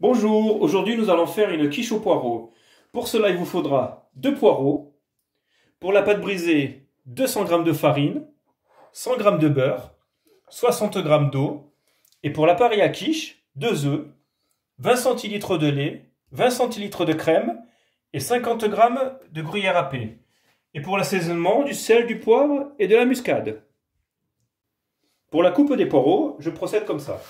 Bonjour, aujourd'hui nous allons faire une quiche aux poireaux. Pour cela il vous faudra 2 poireaux. Pour la pâte brisée, 200 g de farine, 100 g de beurre, 60 g d'eau. Et pour l'appareil à quiche, 2 œufs, 20 cl de lait, 20 cl de crème et 50 g de gruyère râpée. Et pour l'assaisonnement, du sel, du poivre et de la muscade. Pour la coupe des poireaux, je procède comme ça.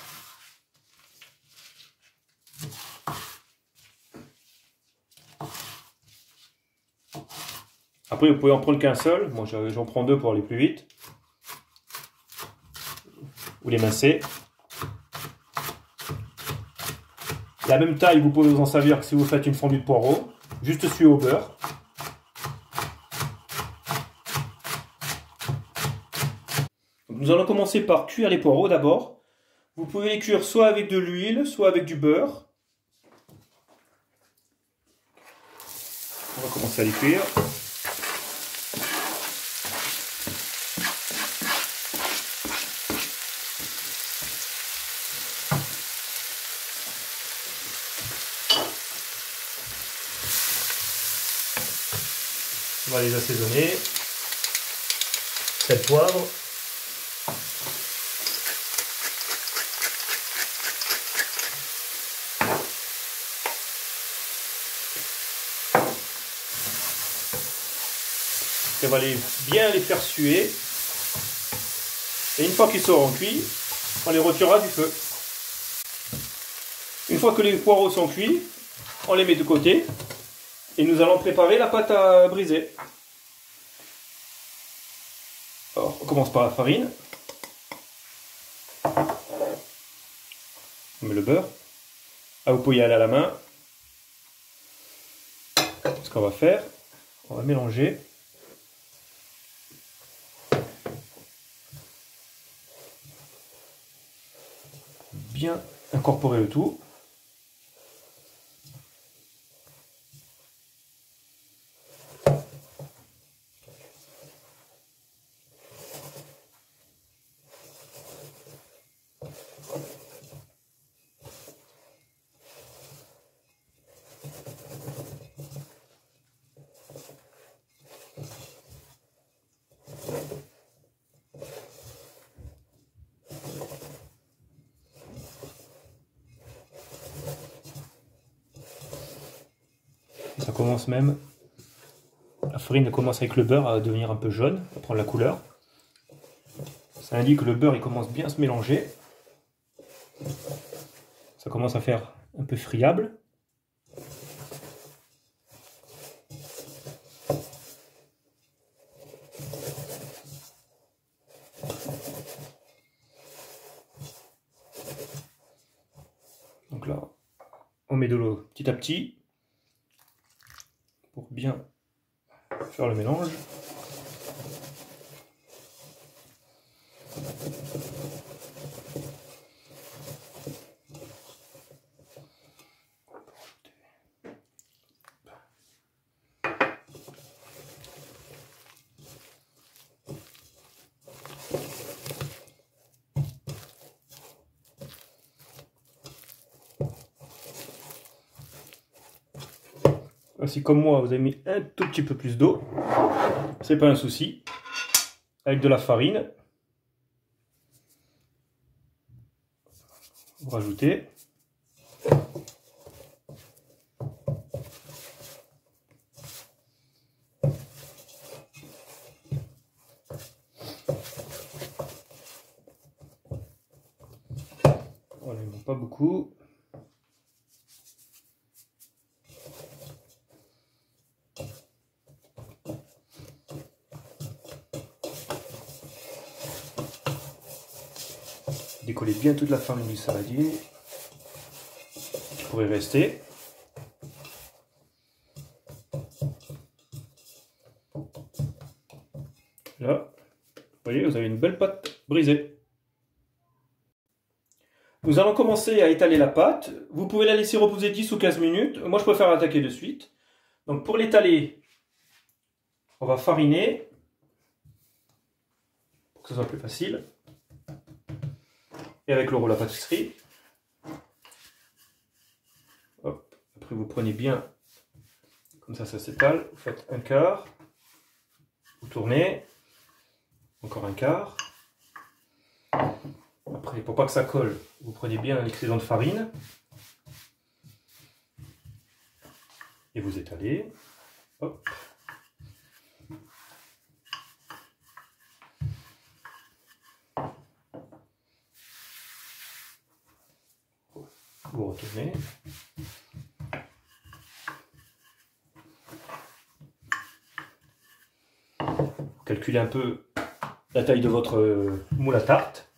Après, vous pouvez en prendre qu'un seul. Moi, j'en prends 2 pour aller plus vite. Ou les mincer. La même taille, vous pouvez vous en servir que si vous faites une fondue de poireaux. Juste suer au beurre. Donc, nous allons commencer par cuire les poireaux d'abord. Vous pouvez les cuire soit avec de l'huile, soit avec du beurre. On va commencer à les cuire. On va les assaisonner. Sel, poivre. On va bien les faire suer. Et une fois qu'ils seront cuits, on les retirera du feu. Une fois que les poireaux sont cuits, on les met de côté. Et nous allons préparer la pâte à briser. Alors, on commence par la farine. On met le beurre. Ah, vous pouvez y aller à la main. Ce qu'on va faire, on va mélanger. Bien incorporer le tout. Ça commence même, la farine commence avec le beurre à devenir un peu jaune, à prendre la couleur. Ça indique que le beurre il commence bien à se mélanger. Ça commence à faire un peu friable. Donc là, on met de l'eau petit à petit pour bien faire le mélange. Si comme moi vous avez mis un tout petit peu plus d'eau, c'est pas un souci. Avec de la farine, vous rajoutez. Voilà, il ne manque pas beaucoup. Décollez bien toute la farine du saladier qui pourrait rester. Là, vous voyez, vous avez une belle pâte brisée. Nous allons commencer à étaler la pâte. Vous pouvez la laisser reposer 10 ou 15 minutes. Moi, je préfère attaquer de suite. Donc, pour l'étaler, on va fariner pour que ce soit plus facile. Et avec le rouleau à pâtisserie, Après, vous prenez bien, comme ça s'étale. Vous faites un quart. Vous tournez. Encore un quart. Après, pour pas que ça colle, vous prenez bien l'excédent de farine. Et vous étalez. Hop. Vous retournez. Calculez un peu la taille de votre moule à tarte.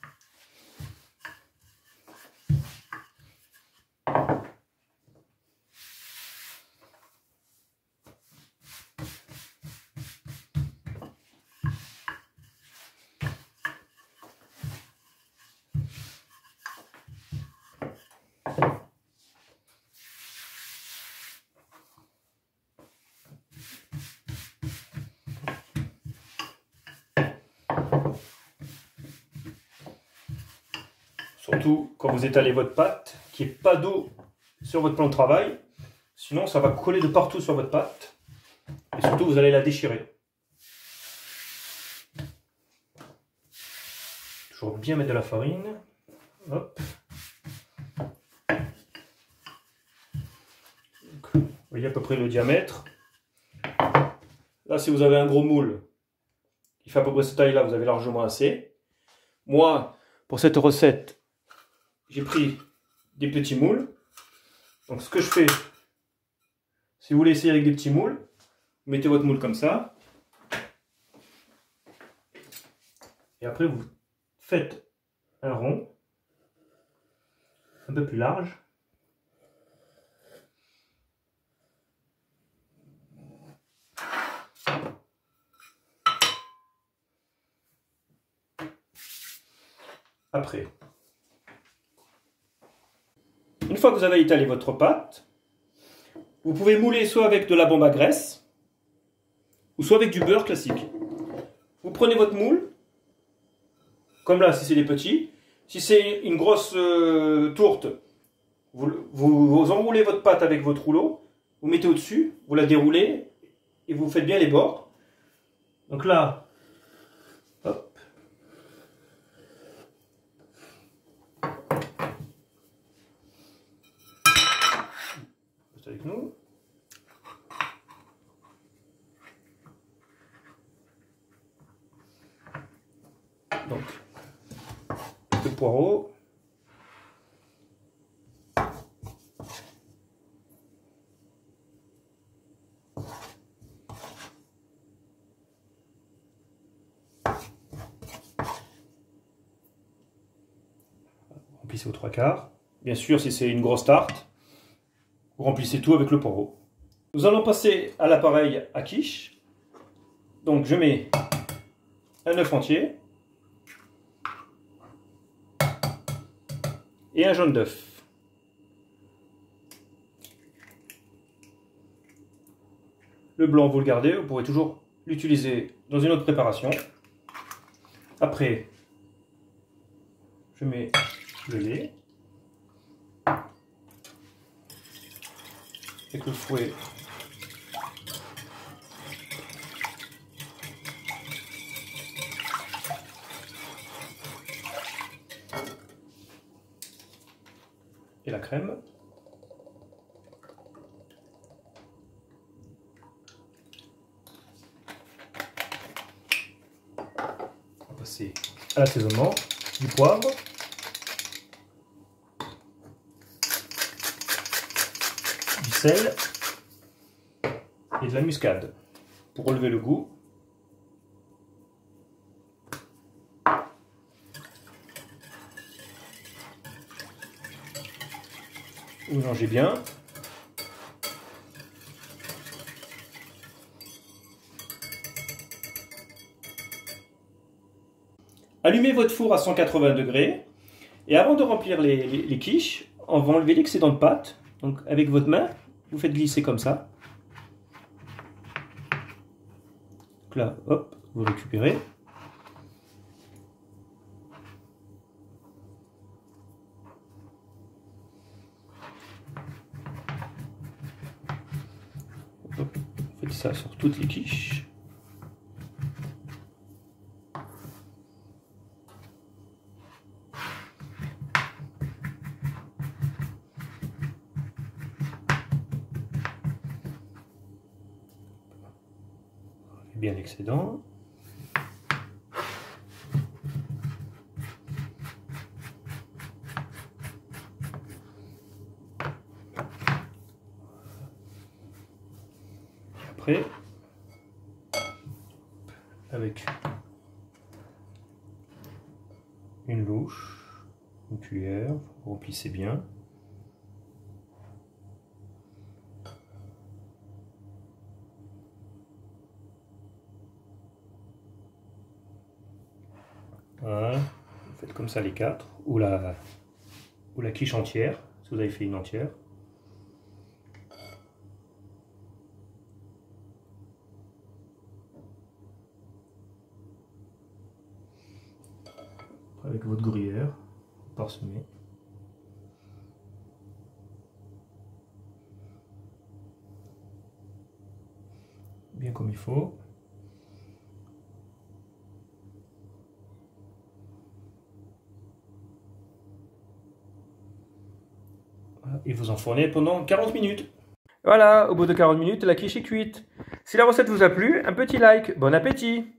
Surtout quand vous étalez votre pâte, qu'il n'y ait pas d'eau sur votre plan de travail. Sinon, ça va coller de partout sur votre pâte. Et surtout, vous allez la déchirer. Toujours bien mettre de la farine. Hop. Donc, vous voyez à peu près le diamètre. Là, si vous avez un gros moule qui fait à peu près cette taille-là, vous avez largement assez. Moi, pour cette recette, j'ai pris des petits moules. Donc ce que je fais, si vous voulez essayer avec des petits moules, vous mettez votre moule comme ça. Et après vous faites un rond, un peu plus large. Après, une fois que vous avez étalé votre pâte, vous pouvez mouler soit avec de la bombe à graisse, ou soit avec du beurre classique. Vous prenez votre moule, comme là si c'est des petits. Si c'est une grosse tourte, vous enroulez votre pâte avec votre rouleau, vous mettez au-dessus, vous la déroulez, et vous faites bien les bords. Donc là, hop. Avec nous. Donc, le poireau. Remplissez aux 3/4. Bien sûr, si c'est une grosse tarte, vous remplissez tout avec le poireau. Nous allons passer à l'appareil à quiche. Donc je mets un œuf entier et un jaune d'œuf. Le blanc, vous le gardez, vous pourrez toujours l'utiliser dans une autre préparation. Après, je mets le lait. Avec le fouet. Et la crème. On va passer à l'assaisonnement, du poivre, du sel et de la muscade pour relever le goût. Vous mélangez bien. Allumez votre four à 180 degrés et avant de remplir les quiches, on va enlever l'excédent de pâte. Donc avec votre main, vous faites glisser comme ça. Donc là, hop, vous récupérez. Faites ça sur toutes les quiches. Bien l'excédent. Après, avec une louche, une cuillère, vous remplissez bien. Voilà. Vous faites comme ça les 4, ou la quiche entière, si vous avez fait une entière. Avec votre gruyère, parsemée. Bien comme il faut. Et vous enfournez pendant 40 minutes. Voilà, au bout de 40 minutes, la quiche est cuite. Si la recette vous a plu, un petit like. Bon appétit!